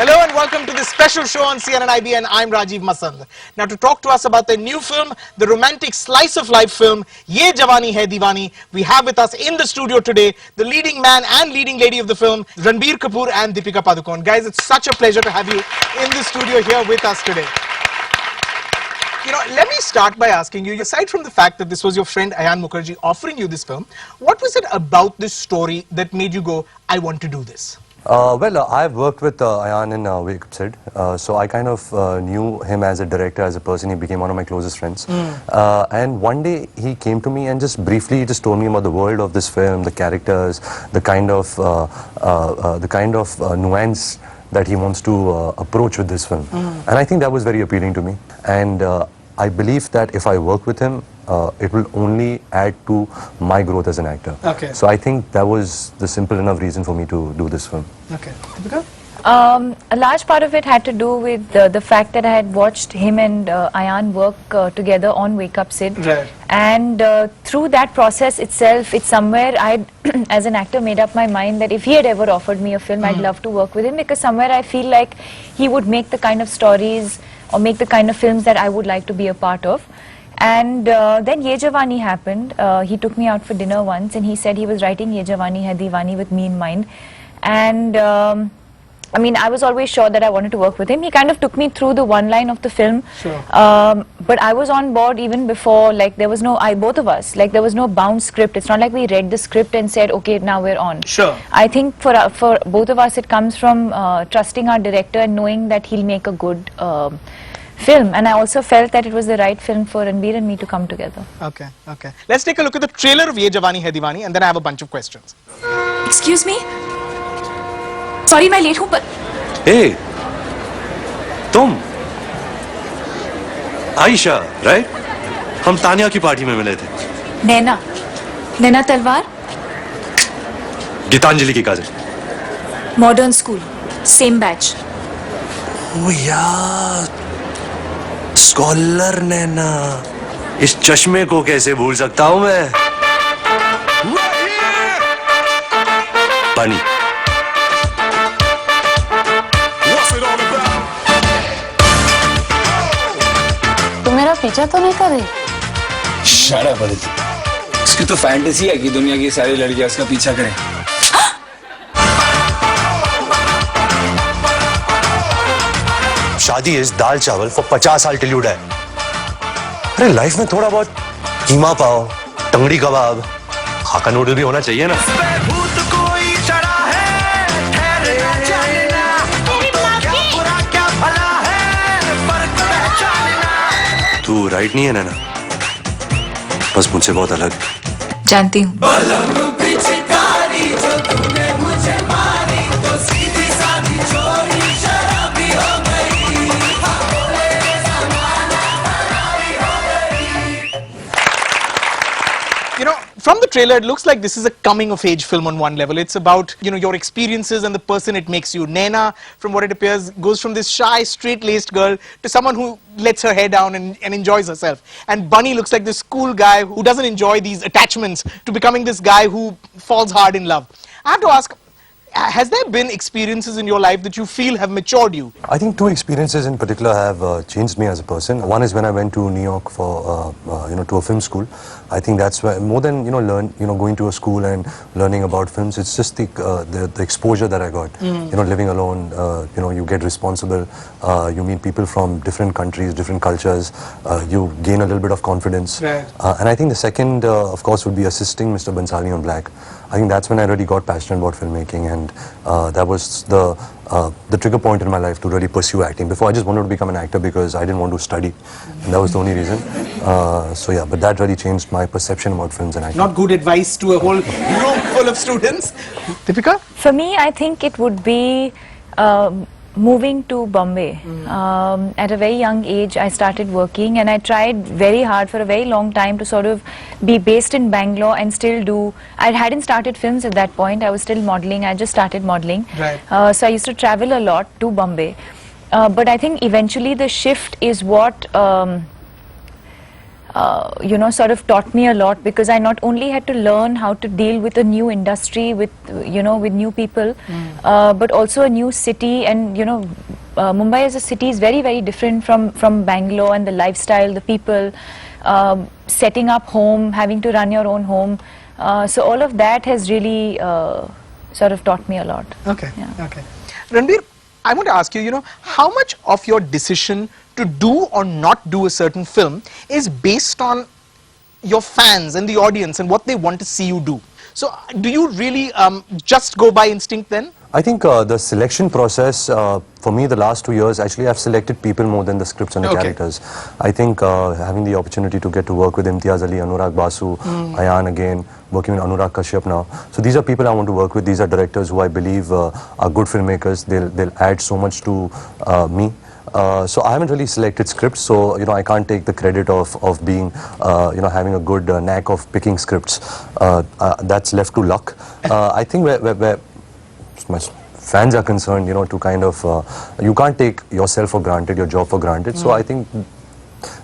Hello and welcome to this special show on CNN-IBN. I'm Rajiv Masand. Now to talk to us about the new film, the romantic slice of life film, Ye Jawani Hai Deewani, we have with us in the studio today the leading man and leading lady of the film, Ranbir Kapoor and Deepika Padukone. Guys, it's such a pleasure to have you in the studio here with us today. You know, let me start by asking you, aside from the fact that this was your friend Ayan Mukherjee offering you this film, what was it about this story that made you go, I want to do this? I've worked with Ayan in Wake Up Sid, so I kind of knew him as a director, as a person. He became one of my closest friends. And one day he came to me and just briefly told me about the world of this film, the characters, the kind of nuance that he wants to approach with this film. And I think that was very appealing to me. And I believe that if I work with him, it will only add to my growth as an actor. Okay. So I think that was the simple enough reason for me to do this film. Okay. Deepika? A large part of it had to do with the fact that I had watched him and Ayan work together on Wake Up Sid. Right. And through that process itself, it's somewhere I, as an actor, made up my mind that if he had ever offered me a film, I'd love to work with him, because somewhere I feel like he would make the kind of stories or make the kind of films that I would like to be a part of. And then Ye Jawani happened. He took me out for dinner once and he said he was writing Ye Jawani Hai Deewani with me in mind. And I mean, I was always sure that I wanted to work with him. He kind of took me through the one line of the film. Sure. But I was on board even before, like there was no, both of us, like there was no bound script. It's not like we read the script and said, okay, now we're on. Sure. I think for both of us, it comes from trusting our director and knowing that he'll make a good film. And I also felt that it was the right film for Ranbir and me to come together. Okay, okay. Let's take a look at the trailer of Ye Jawani Hai Deewani and then I have a bunch of questions. Excuse me? Sorry, मैं late हूँ पर... Hey, तुम Ayesha, right? हम तानिया की party में मिले थे. नैना, नैना तलवार, गीतांजलि की Kajal. Modern school, same batch. ओ यार, स्कॉलर नैना. इस चश्मे को कैसे भूल सकता हूँ मैं? बनी. मेरा पीछा तो नहीं कर रही? Shut up Aditi. उसकी तो फैंटेसी है कि दुनिया की सारी लड़कियां उसका पीछा करें. शादी इज दाल चावल फॉर 50 साल टिल यू डाई. अरे लाइफ में थोड़ा बहुत कीमा पाव, टंगड़ी कबाब, हाका नूडल भी होना चाहिए ना. तू राइट नहीं है नैना, बस मुझसे बहुत अलग. जानती हूँ. You know, from the trailer, it looks like this is a coming-of-age film on one level. It's about, you know, your experiences and the person it makes you. Naina, from what it appears, goes from this shy, straight-laced girl to someone who lets her hair down and enjoys herself. And Bunny looks like this cool guy who doesn't enjoy these attachments to becoming this guy who falls hard in love. I have to ask, has there been experiences in your life that you feel have matured you? I think two experiences in particular have changed me as a person. One is when I went to New York for, to a film school. I think that's where, more than, going to a school and learning about films, it's just the exposure that I got. Living alone, you get responsible, you meet people from different countries, different cultures, you gain a little bit of confidence. Right. And I think the second, of course, would be assisting Mr. Bansali on Black. I think that's when I really got passionate about filmmaking, and that was the trigger point in my life to really pursue acting. Before, I just wanted to become an actor because I didn't want to study, and that was the only reason. So yeah, but that really changed my perception about films and acting. Not good advice to a whole room full of students. Deepika? For me, I think it would be moving to Bombay. At a very young age, I started working and I tried very hard for a very long time to sort of be based in Bangalore and still do. I hadn't started films at that point. I was still modeling. I just started modeling. Right. So I used to travel a lot to Bombay. But I think eventually the shift is what you know, sort of taught me a lot, because I not only had to learn how to deal with a new industry, with, you know, with new people, but also a new city. And, you know, Mumbai as a city is very, very different from Bangalore, and the lifestyle, the people, setting up home, having to run your own home. So all of that has really sort of taught me a lot. Okay, Yeah. okay. Ranbir, I want to ask you, you know, how much of your decision to do or not do a certain film is based on your fans and the audience and what they want to see you do? So do you really just go by instinct then? I think the selection process, for me, the last 2 years, actually, I've selected people more than the scripts and the Okay. characters. I think having the opportunity to get to work with Imtiaz Ali, Anurag Basu, Ayan again, working with Anurag Kashyap now. So these are people I want to work with. These are directors who I believe are good filmmakers. They'll add so much to me. So I haven't really selected scripts, so you know I can't take the credit of being you know, having a good knack of picking scripts. That's left to luck. I think where my fans are concerned, you know, to kind of you can't take yourself for granted, your job for granted. So I think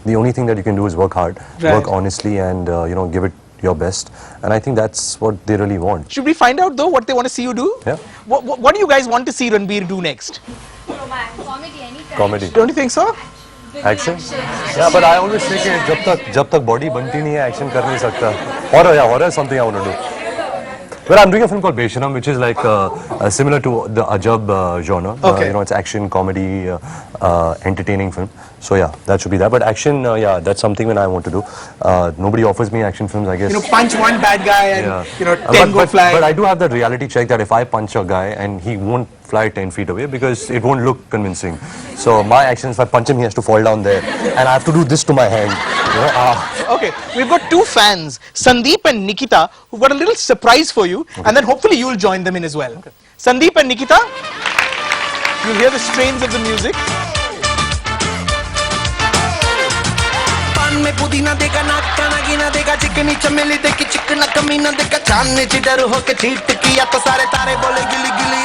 the only thing that you can do is work hard, work honestly, and you know, give it your best. And I think that's what they really want. Should we find out though what they want to see you do? Yeah. What do you guys want to see Ranbir do next? Comedy. Don't you think so? Action? Yeah, but I always say कि जब तक body बनती नहीं है, action कर नहीं सकता. Horror is something I want to do. Well, I'm doing a film called Beshanam, which is like similar to the Ajab genre. Okay. You know, it's action, comedy, entertaining film. So yeah, that should be that. But action, yeah, that's something that I want to do. Nobody offers me action films, I guess. You know, punch one bad guy and Yeah. you know, 10 go fly. But I do have that reality check that if I punch a guy and he won't fly 10 feet away because it won't look convincing. So my action, if I punch him, he has to fall down there, and I have to do this to my hand. You know, Okay, we've got two fans, Sandeep and Nikita, who've got a little surprise for you, and then hopefully you'll join them in as well. Sandeep and Nikita, you'll hear the strains of the music. में पुदीना देगा नाक का नगीना देगा चिकनी चमेली देखी चिकना कमीना देगा चांदनी चिडर होके चीट किया तो सारे तारे बोले गिली गिली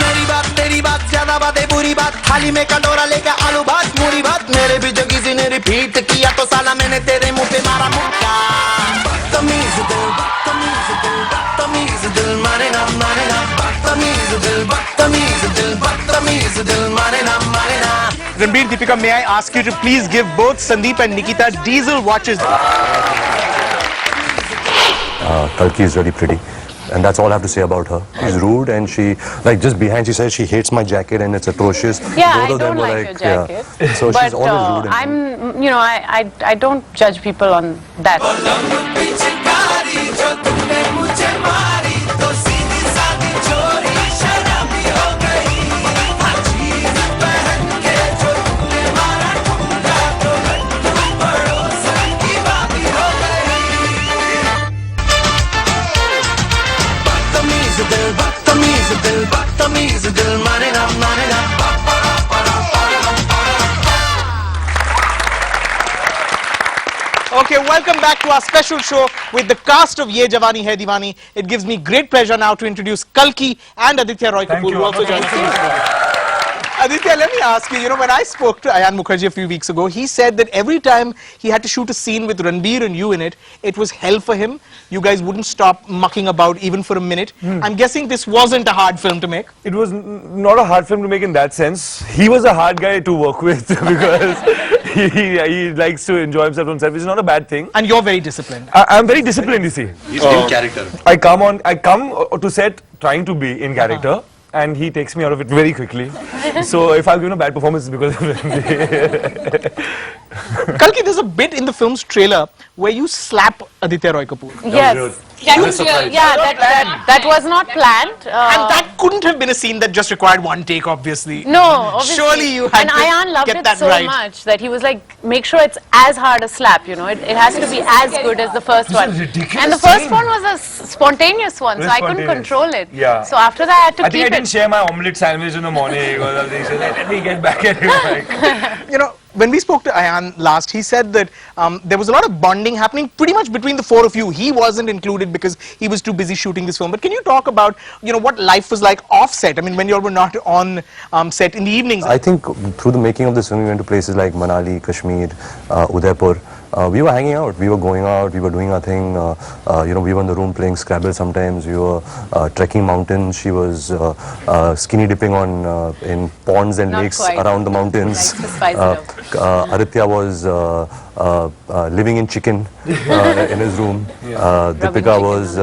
मेरी बात तेरी बात ज्यादा बातें बुरी बात थाली में कटोरा लेकर आलू भात मूरी भात मेरे भी जो किसी ने रिपीट किया तो साला मैंने तेरे मुंह पे मारा मुक्का बदतमीज दिल मारे ना बदतमीज दिल मारे ना Ranbir, Deepika, may I ask you to please give both Sandeep and Nikita diesel watches? Kalki is really pretty. And that's all I have to say about her. She's rude, and she, like, just behind, she says she hates my jacket and it's atrocious. Yeah, Both I of them don't were like your jacket. Yeah. So But she's always rude. And I'm, you know, I don't judge people on that. बदतमीज दिल मारे ना Okay, welcome back to our special show with the cast of Ye Jawani Hai Diwani. It gives me great pleasure now to introduce Kalki and Aditya Roy Kapoor, who also joined us. Aditya, let me ask you, when I spoke to Ayan Mukherjee a few weeks ago, he said that every time he had to shoot a scene with Ranbir and you in it, it was hell for him. You guys wouldn't stop mucking about even for a minute. I'm guessing this wasn't a hard film to make. It was not a hard film to make in that sense. He was a hard guy to work with because he likes to enjoy himself on set, which is not a bad thing. And you're very disciplined. I'm very disciplined, you see. He's in character. I come to set trying to be in character. And he takes me out of it very quickly. So if I've given a bad performance, it's because of him. Kalki, there's a bit in the film's trailer where you slap Aditya Roy Kapoor. Yes. Yeah, that was not planned. And that couldn't have been a scene that just required one take, obviously. No, obviously. Surely you had and to Ayan loved get it that so right. much that he was like, make sure it's as hard a slap, It has to be as good as the first one. And the first one was a spontaneous one, so I couldn't control it. Yeah. So after that, I had to I keep didn't share my omelette sandwich in the morning. Let me get back at him. when we spoke to Ayan last, he said that there was a lot of bonding happening pretty much between the four of you. He wasn't included because he was too busy shooting this film. But can you talk about, what life was like off set? I mean, when you all were not on set in the evenings. I think through the making of this film, we went to places like Manali, Kashmir, Udaipur. We were hanging out, we were going out, we were doing our thing. We were in the room playing Scrabble sometimes. We were trekking mountains. She was skinny dipping in ponds and Not lakes quite. around the mountains. Likes to spice it up. Aditya was living in chicken in his room. Deepika was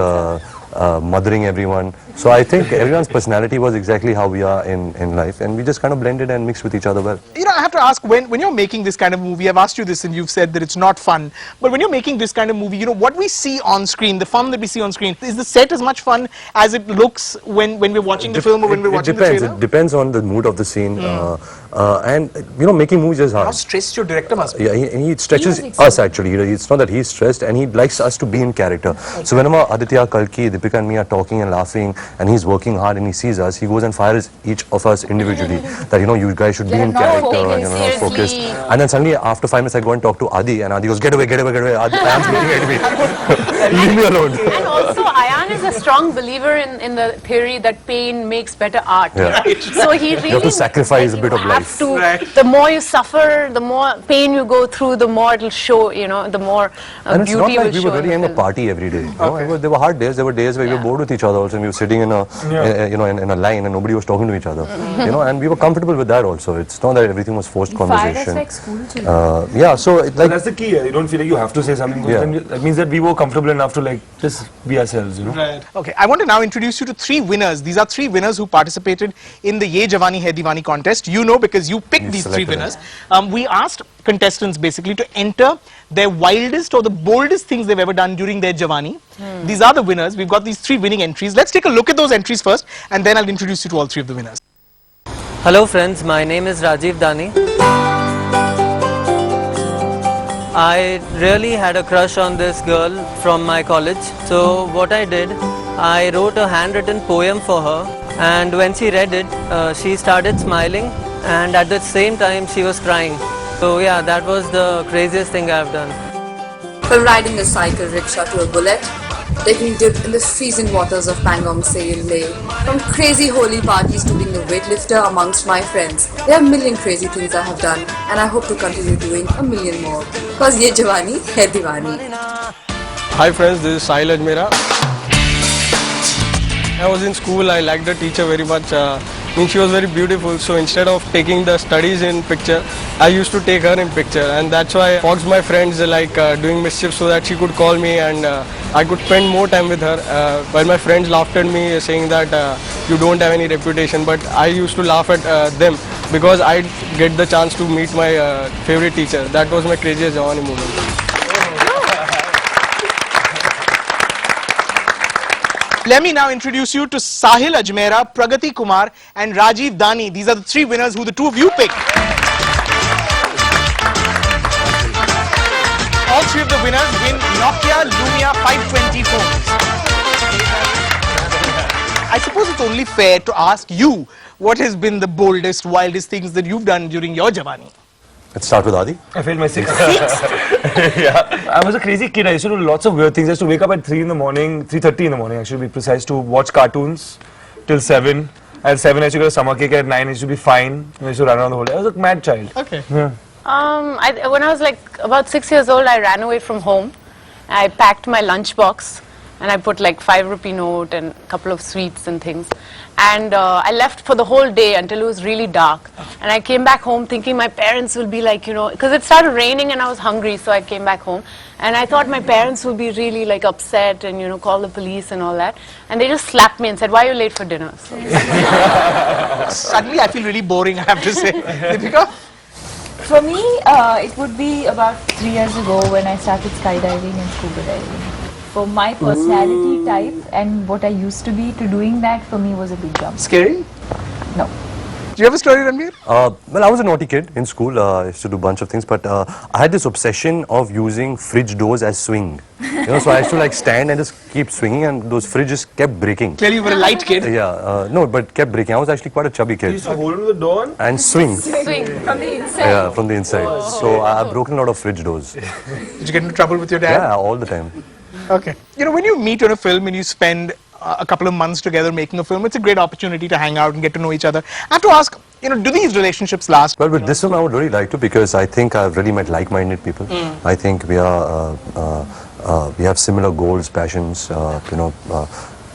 mothering everyone. So I think everyone's personality was exactly how we are in life, and we just kind of blended and mixed with each other well. I have to ask, when you're making this kind of movie, I've asked you this and you've said that it's not fun, but when you're making this kind of movie, what we see on screen, the fun that we see on screen, is the set as much fun as it looks when we're watching the film or when we're watching the trailer? It depends on the mood of the scene. And making movies is hard. How stressed your director must be. Yeah, he stretches us actually. It's not that he's stressed, and he likes us to be in character. So whenever Aditya, Kalki, Deepika and me are talking and laughing, and he's working hard and he sees us, he goes and fires each of us individually. That you guys should be in character and not focused. And then suddenly after 5 minutes I go and talk to Adi, and Adi goes, get away, Adi, I am looking at me. Leave me alone. And also, Ayan is a strong believer in the theory that pain makes better art. Yeah. So he really You have to sacrifice a bit of life. The more you suffer, the more pain you go through, the more it'll show, the more and it's beauty not will like we show were really in in the a film. party every day. There were hard days. There were days where we were bored with each other also, and we were sitting in a line and nobody was talking to each other. And we were comfortable with that also. It's not that everything was forced conversation. Like school too. So that's the key. You don't feel like you have to say something. Yeah. That means that we were comfortable enough to just be ourselves. Okay, I want to now introduce you to 3 winners. These are 3 winners who participated in the Ye Jawani Hai Diwani contest. Because you picked these 3 winners. We asked contestants basically to enter their wildest or the boldest things they've ever done during their Jawani. These are the winners. We've got these 3 winning entries. Let's take a look at those entries first, and then I'll introduce you to all 3 of the winners. Hello friends, my name is Rajiv Dani. I really had a crush on this girl from my college. So what I did, I wrote a handwritten poem for her, and when she read it, she started smiling, and at the same time she was crying. So yeah, that was the craziest thing I've done. From riding a cycle rickshaw to a bullet, taking dip in the freezing waters of Pangong Say in Leh, from crazy holy parties to being a weightlifter amongst my friends. There are a million crazy things I have done, and I hope to continue doing a million more. Cause ye Jawani hai Diwani. Hi friends, this is Sahil Ajmera. I was in school, I liked the teacher very much. She was very beautiful, so instead of taking the studies in picture, I used to take her in picture, and that's why I foxed my friends doing mischief so that she could call me and I could spend more time with her. While my friends laughed at me saying that you don't have any reputation, but I used to laugh at them because I get the chance to meet my favorite teacher. That was my craziest Jawani moment. Let me now introduce you to Sahil Ajmera, Pragati Kumar and Rajiv Dani. These are the 3 winners who the 2 of you picked. All 3 of the winners win Nokia Lumia 520 phones. I suppose it's only fair to ask you what has been the boldest, wildest things that you've done during your Jawani. let's start with Adi. I failed my 6th. Yeah. I was a crazy kid. I used to do lots of weird things. I used to wake up at 3 in the morning, 3:30 in the morning, actually, to be precise, to watch cartoons till 7. At 7, I used to get a stomachache. At 9, I used to be fine. I used to run around the whole day. I was a mad child. Okay. Yeah. When I was like about 6 years old, I ran away from home. I packed my lunchbox and I put like 5 rupee note and a couple of sweets and things. And I left for the whole day until it was really dark. And I came back home thinking my parents will be like, because it started raining and I was hungry, so I came back home. And I thought my parents would be really like upset and, call the police and all that. And they just slapped me and said, why are you late for dinner? So. Suddenly I feel really boring, I have to say. Deepika? For me, it would be about 3 years ago when I started skydiving and scuba diving. For my personality type and what I used to be, to doing that for me was a big jump. Scary? No. Do you have a story, Ranveer? Well, I was a naughty kid in school. I used to do a bunch of things, but I had this obsession of using fridge doors as swing. You know, so I used to like stand and just keep swinging, and those fridges kept breaking. Clearly, you were a light kid. Yeah, no, but kept breaking. I was actually quite a chubby kid. You used to hold on the door And swing. Swing from the inside. Yeah, from the inside. So I've broken a lot of fridge doors. Did you get into trouble with your dad? Yeah, all the time. Okay. You know, when you meet on a film and you spend a couple of months together making a film, it's a great opportunity to hang out and get to know each other. I have to ask, you know, do these relationships last? Well, with this film, I would really like to, because I think I've really met like-minded people. I think we are, we have similar goals, passions, you know,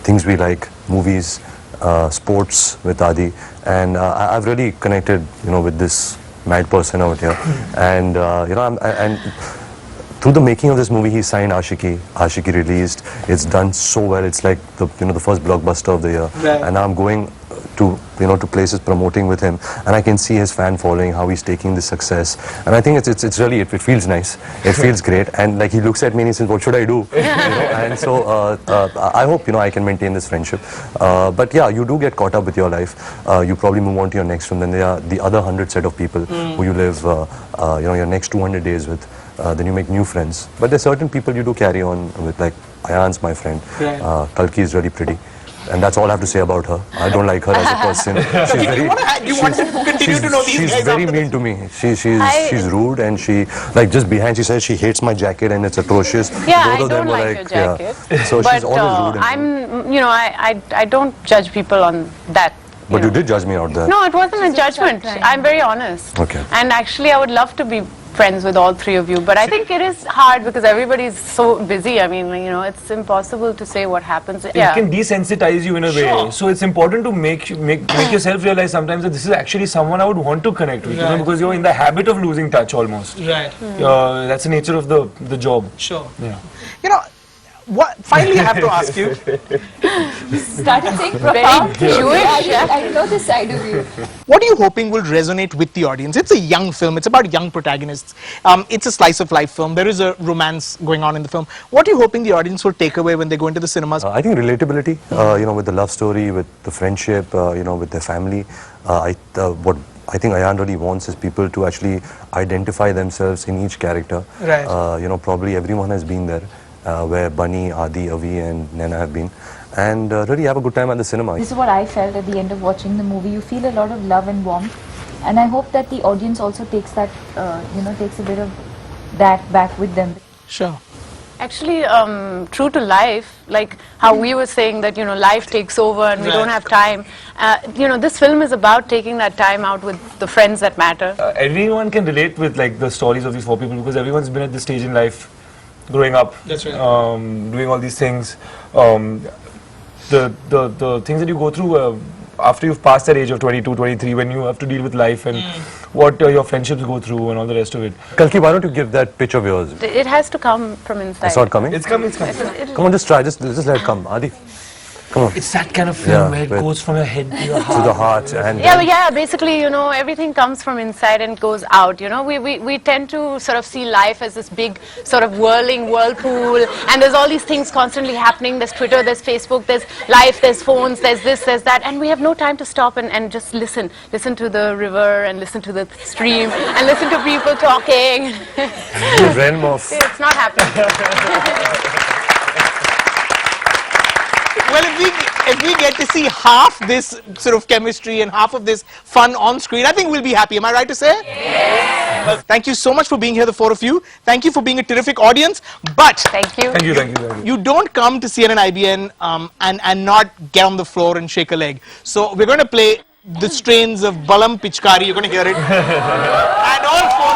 things we like, movies, sports with Adi, and I've really connected, you know, with this mad person out here, and you know, and through the making of this movie, he signed Ashiki released. It's done so well. It's like the, you know, the first blockbuster of the year. Right. And now I'm going to, you know, to places promoting with him, and I can see his fan following, how he's taking this success, and I think it's really, it feels nice. It feels great, and like he looks at me and he says, "What should I do?" You know? And so I hope, you know, I can maintain this friendship. But yeah, you do get caught up with your life. You probably move on to your next film. Then there are the other 100 set of people who you live, you know, your next 200 days with. Then you make new friends. But there's certain people you do carry on with, like Ayan's my friend. Right. Kalki is really pretty. And that's all I have to say about her. I don't like her as a person. She's very, you want to continue to know these she's guys very after mean to me. She's rude, and she, like, just behind, she says she hates my jacket and it's atrocious. Yeah, Both I of them don't were like your jacket. Yeah. So But she's always rude. I'm, you know, I don't judge people on that. But know. you did judge me out there. No, it wasn't a judgment. I'm very honest. Okay. And actually, I would love to be friends with all three of you, but I think it is hard because everybody's so busy. I mean, you know, it's impossible to say what happens. It can desensitize you in a way. So it's important to make yourself realize sometimes that this is actually someone I would want to connect with, you know, because you're in the habit of losing touch almost. Right. That's the nature of the job. Sure. Yeah. You know, what? Finally, I have to ask you. Started saying Very profound. Jewish. I know this side of you. What are you hoping will resonate with the audience? It's a young film. It's about young protagonists. It's a slice of life film. There is a romance going on in the film. What are you hoping the audience will take away when they go into the cinemas? I think relatability, you know, with the love story, with the friendship, you know, with their family. What I think Ayan really wants is people to actually identify themselves in each character. Right. You know, probably everyone has been there, where Bunny, Adi, Avi and Naina have been. And really have a good time at the cinema. This is what I felt at the end of watching the movie. You feel a lot of love and warmth, and I hope that the audience also takes that, you know, takes a bit of that back with them. Sure. Actually, true to life, like how we were saying that, you know, life takes over and we don't have time. You know, this film is about taking that time out with the friends that matter. Everyone can relate with like the stories of these four people because everyone's been at this stage in life, growing up, That's right. doing all these things. The things that you go through after you've passed that age of 22, 23, when you have to deal with life and what your friendships go through and all the rest of it. Kalki, why don't you give that pitch of yours? It has to come from inside. It's not coming? It's coming. Come on, just try. Just let it come. Adi, come on. It's that kind of film where it where- goes from your head to your heart. To the heart. And Yeah, but yeah, basically, you know, everything comes from inside and goes out, you know. We tend to sort of see life as this big sort of whirling whirlpool, and there's all these things constantly happening. There's Twitter, there's Facebook, there's life, there's phones, there's this, there's that, and we have no time to stop and just listen. Listen to the river and listen to the stream and listen to people talking. the realm of... It's not happening. Well, if we get to see half this sort of chemistry and half of this fun on screen, I think we'll be happy. Am I right to say? Yes. Well, thank you so much for being here, the four of you. Thank you for being a terrific audience. But thank you. Thank you. You don't come to CNN-IBN and not get on the floor and shake a leg. So we're going to play the strains of Balam Pichkari. You're going to hear it. And all four